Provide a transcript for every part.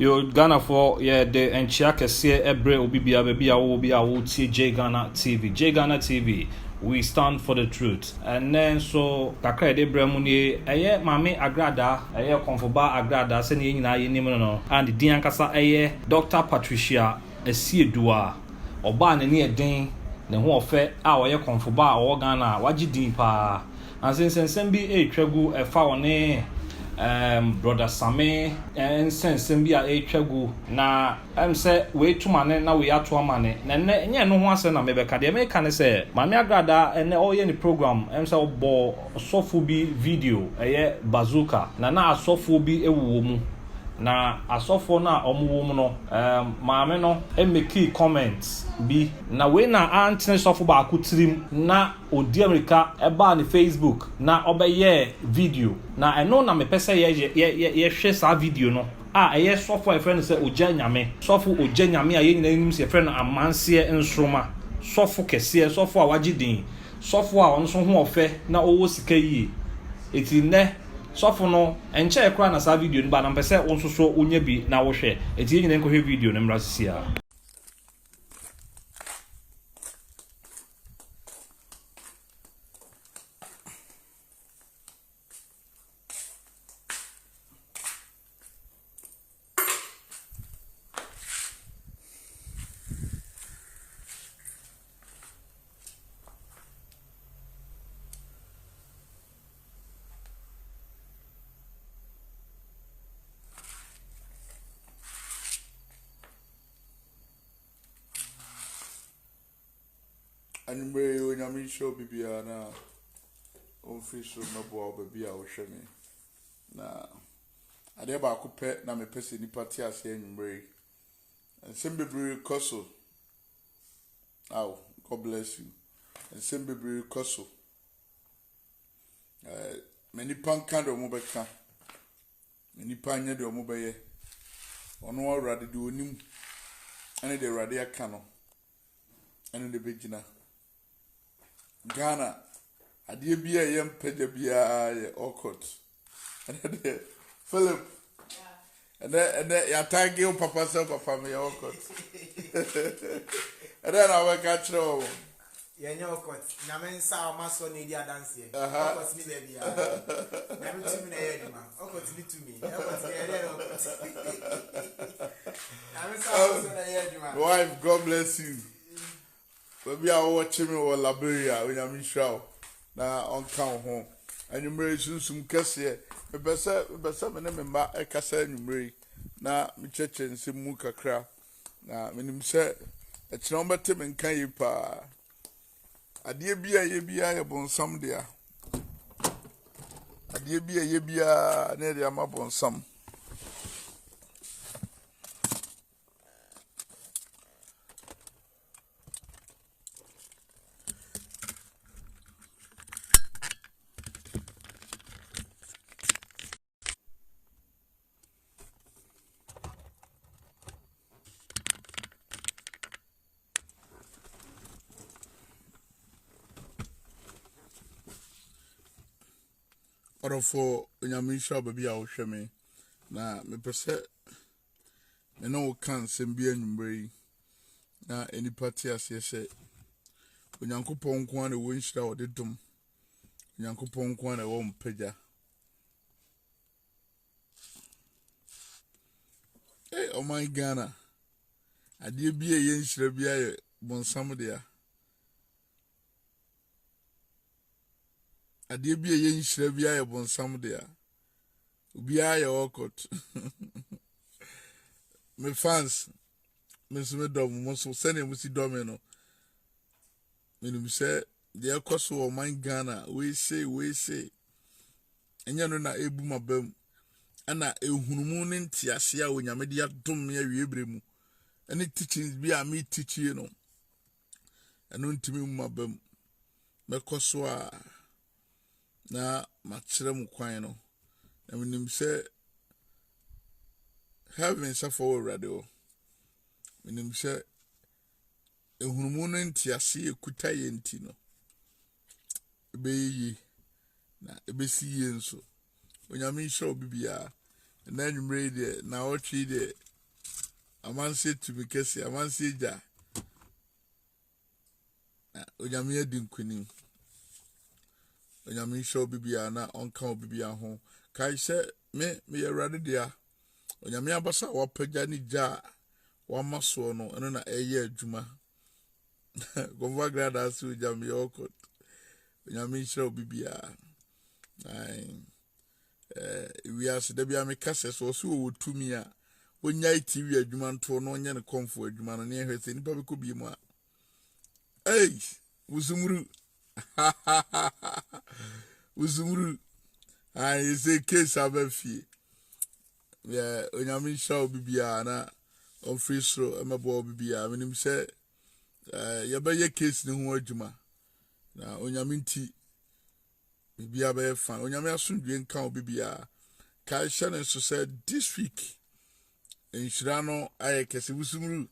Yo, Ghana for the enchia kese ebre obi bia baby awo tie J Ghana TV. J Ghana TV, we stand for the truth. And then so kakra de bre mu ni eye mame agrada, eye konfoba agrada se ne nyina ye nim no. And the din ankasa eye Dr. Patricia Esiedua. Oba ne ne den ne ho ofe a oye konfoba a owo Ghana wagi din pa. And since bi e twegu e fa one brother Same and sensem bia e twagu na say we to mane na we ato amane na enye no ho ase na mebeka de meka ne say mame agrada ene oye ni program say obo sofo bi video eye bazooka na asofo bi ewuwo mu na asofo na omuwo mu no maame no make comments bi na we na antene sofo ba akutirim na odi America eba ni Facebook na obeye video na eno na me pese ye hwe sa video no eye sofo e friend say oja nyame sofo oja nyame a ye nyina nim se friend amanse ensroma sofo kese sofo a wagidin sofo a ono so ho ofe na owo sika yi eti ne sofo no enche ekra na sa video no ba na mpese won so onya bi na wo hwe eti ye nyina enkohwe video no mrasisia. And when I'm show Bibiana on fish of my boy, baby, I will show me. Now, I never could pet na me person in party as saying break. And send baby Cosso. Oh, God bless you. And send baby Cosso. Many pan candle mobile. Many pan yet or mobile. On all rather do him. And the radia cano. And the Virginia. Ghana, I dear be a young pedder be a awkward. And then Philip, and then you tag you, Papa, so Papa, me awkward. And then I will catch you. You know, awkward. Namen saw my son in your dance here. Awkward, me, baby. Never to me, man. Awkward, me to me. Wife, God bless you. Baby, I watch me or Liberia when I'm in show. Now on count home. And you marry some cassia. But better, my name is a cassa and you marry. Now, me church and some muka crap. Now, when him said, it's number Tim and can you pa? A dear be a bon some dear. A dear be a near the amap on some. Or for Yamisha baby, I will show me. Now, me per se, me no can send be any brain. Now, any party as you say, when Uncle Pong a winch or the dum, Uncle Pong a won't peja. Hey, oh my Ghana, I dear be a yen should be a bon somebody. I dear be a yen should be a bon somebody. Be I awkward. My fans, Miss Medom, most send him with the domino. When you say, the Akoso or mine Ghana, we say, and you're not able my bem. And I a human tiasia when your media dum me a rebremu. Any teachings be a me teach you know. And don't to me my bem. Mekoswa na machirem kwano. And when him say, heaven suffer radio. When him say, a human tiasi a kutayentino. Be ye na ebe si yenso. When you mean show bibia, and then you made it now. What she did, amanse tumi kese amanse ja onyame adi nkunim onyame show bibia na onka obibia ho kai se me yewrade dia onyame abasa wapagya ni ja wamaso no eno na eye adwuma gomva grada su onyame yokot onyame show bibia ai we are se da bia me kase so wo tumi a onyai TV adwuma nto no onye ne komfo adwuma no ne ehwese nipa be ko bi mu a uzumuru uzumuru ai se case abafie onyame show bibia na on free show emebo bibia menim se ye case ne ho adwuma na onyame nti bibia be fa onyame asundwe nka obibia kai shane so say this week inshira no ayekese busumuru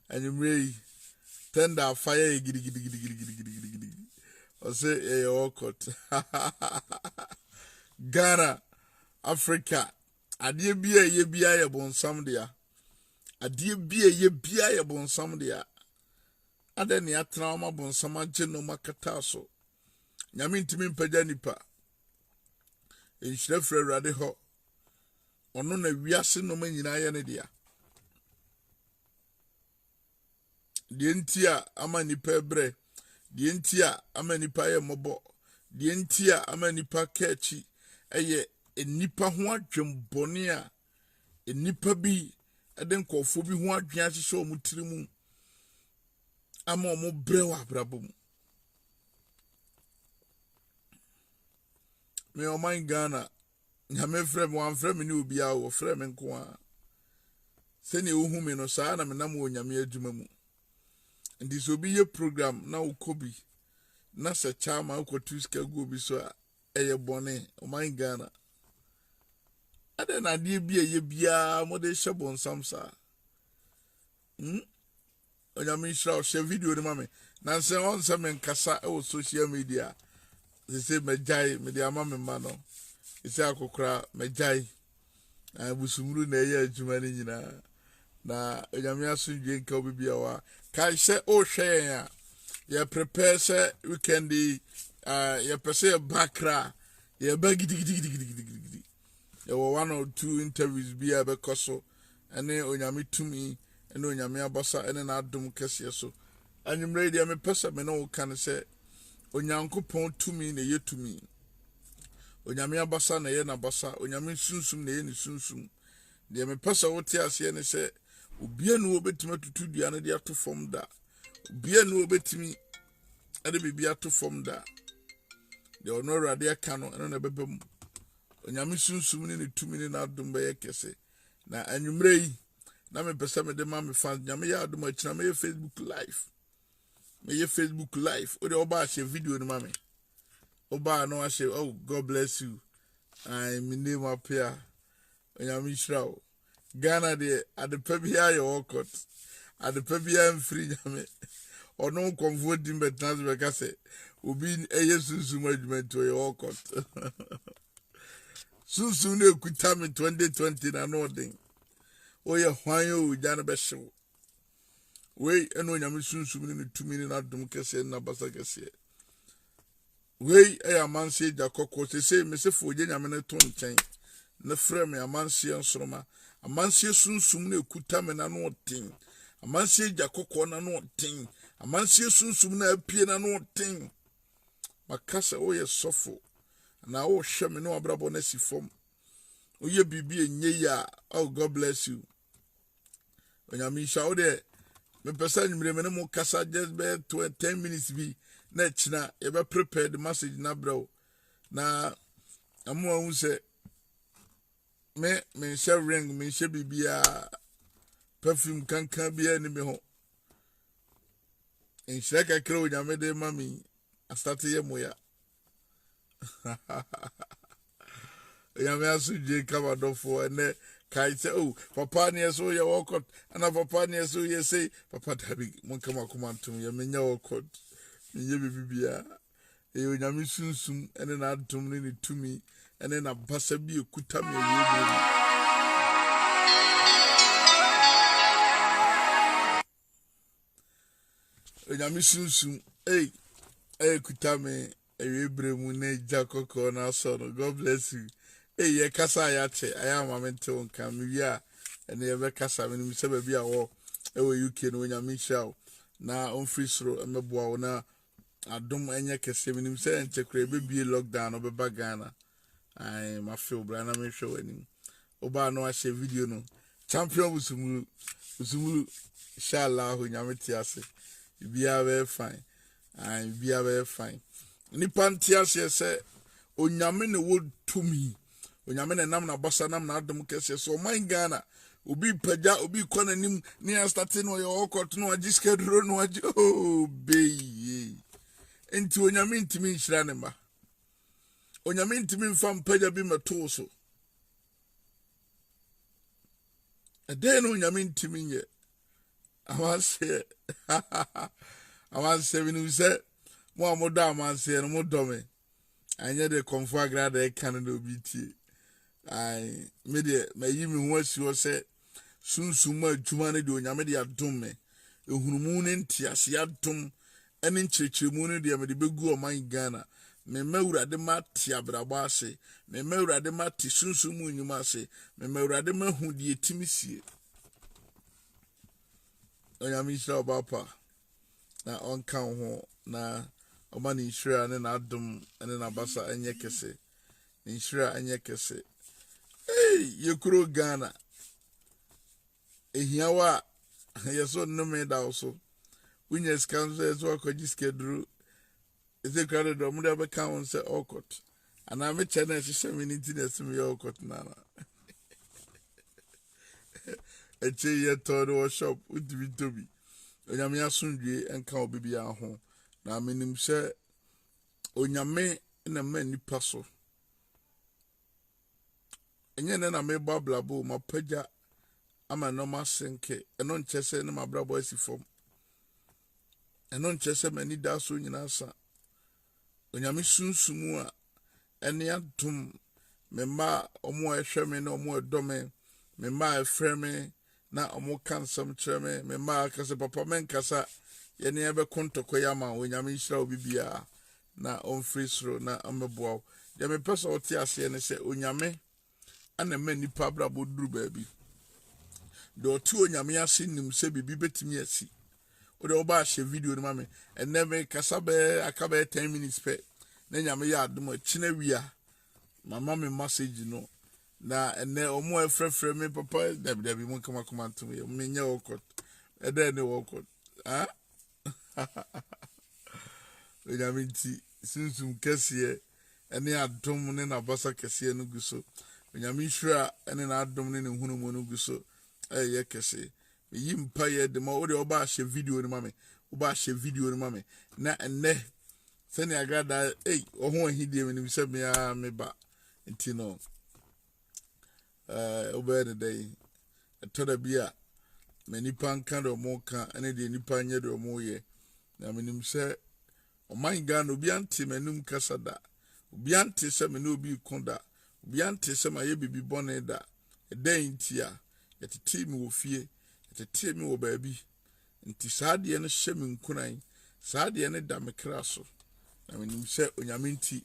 anyumrei tender fire gidi ose okot Ghana Africa adie bia ye bia ye bonsam dia adie bia ye bia ye bonsam dia ade ne atra ma bonsam agye no makata so nyame ntimi mpagya nipa inshira frɛwrade ho ono na wiase no manyina ye ne dia die ntia ama nipa bre die ntia ama nipa ye mobo die ntia ama nipa kachi eye enipa ho adwembone a enipa bi eden kofo bi ho adwen ahyehyɛ o mutiri mu ama o mo bre wa abrabom me o man Ghana nyame frem wan frem ni obi a wo frem nko a se ne ohu me no saa na me nam o nyame adwuma mu ndi so bi ye program na ukobi na se chama ukotu ska go bi so a eye bone o man Ghana ade na de bia ye bia mo de shebon samsa onyame shira o share video ni mame na se on se men kasa e o social media se mejai me de ama me ma no ise akokra mejai busumuru na eye adwuma ni nyina na onyame asundwe nka obibia wa kai se o hwe ya ye prepare se weekend ye pese bakra ye bagidi ye one or two interviews bia be koso ene onyame tumi ene onyame abasa ene na adom kese so anyumre dia me pese me no kan se onyankopon tumi na ye tumi onyame abasa na ye na basa onyame sunsum na ye ni sunsum dia me pese wote ase ne se obia no obetimi atutu dua na dia to fom da obia no obetimi ade bibia to fom da de ono rade aka no eno na bebem onyame sunsum ni tumi ni na adom be kese na anwumre yi na me pese me de ma me fan nyame ya adom akina me Facebook live o de oba share video ni ma me oba no share. Oh, God bless you. My name up here onyame shraw Ghana de adepabia ye okot adepabia mfiri nyame ono konfo dimbe transfer ka se obi eye sunsum adwumento ye okot sunsum ne kuta me 2020 na no den oye hwan o jana be hyew we eno nyame sunsum ne tumi ne adom kese na basa kese we amanse jakoko se me se fo je nyame ne to nchen na frame amanse nsoroma amanse sunsum ne kuta me na no tin amanse jakoko na no tin amanse sunsum na apie na no tin makasa oye sofo na o hwe me no abrabo na sifom oye bibi enye ya. Oh, God bless you onyame sha o de me pesa nyimre me no kasa just be 10 minutes bi na china ye be prepare the message na bro na amu hu se me share ring me share bibia perfume kankan bia ni me ho en share kakra onyame de mami astarte ye moya onyame asuje kabadofo ene kai se oh papa ne so ye wokot ana papa ne so ye say papa dabi mon kama kumantum ye menya wokot menye bibia e onyame sunsum ene na adom ne tumi ene na basa bi ekuta me ye onyame sunsum kutame ebremu ne jakoko na so no. God bless you. Ye kasa ya che aya mamente won kan mi wi ene ye be kasa me nim se ba bi a wo UK no onyame hia na on free soro emeboa wo na adom enye kese me nim se enchekra be bie lockdown obeba Ghana. Ai ma feel bra na me hwe wani oba no a share video no champion usumulu inshallah onyame ti ase bia be fine. Ai bia be fine. Nipa nti ase se onyame ne wo tumi onyame ne nam na basa nam na adom kese so man Ghana obi paja obi kona nim ni start no yo okot no agiske duro no agi beye enti onyame ntimi nhira ne ma onyame ntimi mfam paja bi mato so ade no onyame ntimi nye awanse winu se mo amoda amanse no mo dome anya de konfo agrada e kan no bitie ai me de mayi mi ho asiwo se sunsum adwuma ne de onyame de adom me ehunumu ne ntiase adom ene nkyerkyeremu ne de me de begu oman Ghana me mawurade ma ti abrabo ase me mawurade ma ti sunsum nyuma ase me mawurade ma hu de etimisie onyame hira obapa na onka ho na omani hira ne na adom ene na basa enye kese hira enye kese yekuro Ghana ehiawa yeso nnome da oso unye skanzo yeso akojiske dru eze krade do mu da be kan won se okot ana me chene hye miniti na sim ye okot na eche ye todo shop udbi tobi onyame asundwe enka obibi aho na menim se onyame na mani paso enye na me bablabo mapaja ama no masenke eno nchese ne mabrabo asifom eno nchese mani da so nyina sa onyame sunsumu a ene adum mema omo ehwe me na omo edome mema efre me na omo kansam kyereme mema akase papa men kasa ye ne ebe kontoko yama onyame hira obibia na on free sro na ameboa de me pesa oti ase ne se onyame ana mani pabra boduru baabi do ti onyame ase nim se bibi betimi asi o de oba hye video ni mame eneme kasabe akabe 10 minutes pe na nyame ya adom china wia mama me message no na ene omo efrefre me papa debi mo kama ntum ye me nya okot ede ne okot ha onyame ti sunsum kese ene adom ne na basa kese no guso onyame hira ene na adom ne hunumu no guso ye kese yi mpa ye de ma o de oba hye video ni mame oba hye video ni mame na ene sene agrada oho ahidie me ni se me a me ba ntino oba de day etoda bia me nipa nka do mo ka ene de nipa nye do mo ye na me nim se o man Ghana obi ante menum kasada obi ante se me no obi konda obi ante se ma ye bibi bone da eden ntia yetete mi wo fie yetete mi wo baabi nti saade ne hye me nkunan saade ne da me kra so na menim se onyame nti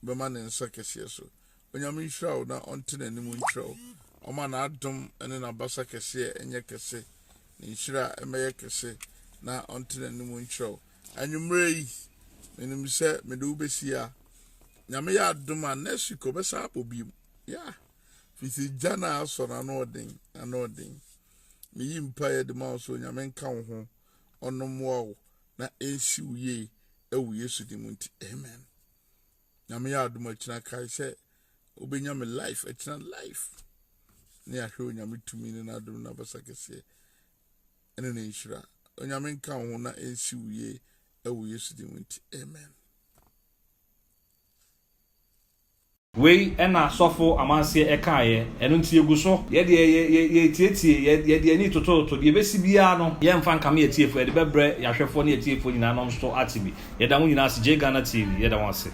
be ma ne nsa kese so onyame hira na onte na nim ntro o ma na adom ene na basa kese enye kese ne hira emeye kese na onte na nim ntro anwumrei menim se me do besia nyame ya adom a nesiko besa abobim ya fisi jana aso na anodin me yimpa ye de ma so nyame nka wo ho onomwo na ensi uye ewu Yesu di munti amen nyame ya adom akina kai se obenya me life akina life ne ahwe nyame tumi ne na adom na basa kese ene ne nhira onyame nka wo ho na ensi uye ewu Yesu di munti amen. We ena sofo amanse ekaye eno ntie gu so ye tietie ye ani tototo de besi bia no ye mfa nkame ye tiefo ye de bebre ya hwefo ne ye tiefo nyina no so atibi ye da ho nyina se J Ghana TV ye da wase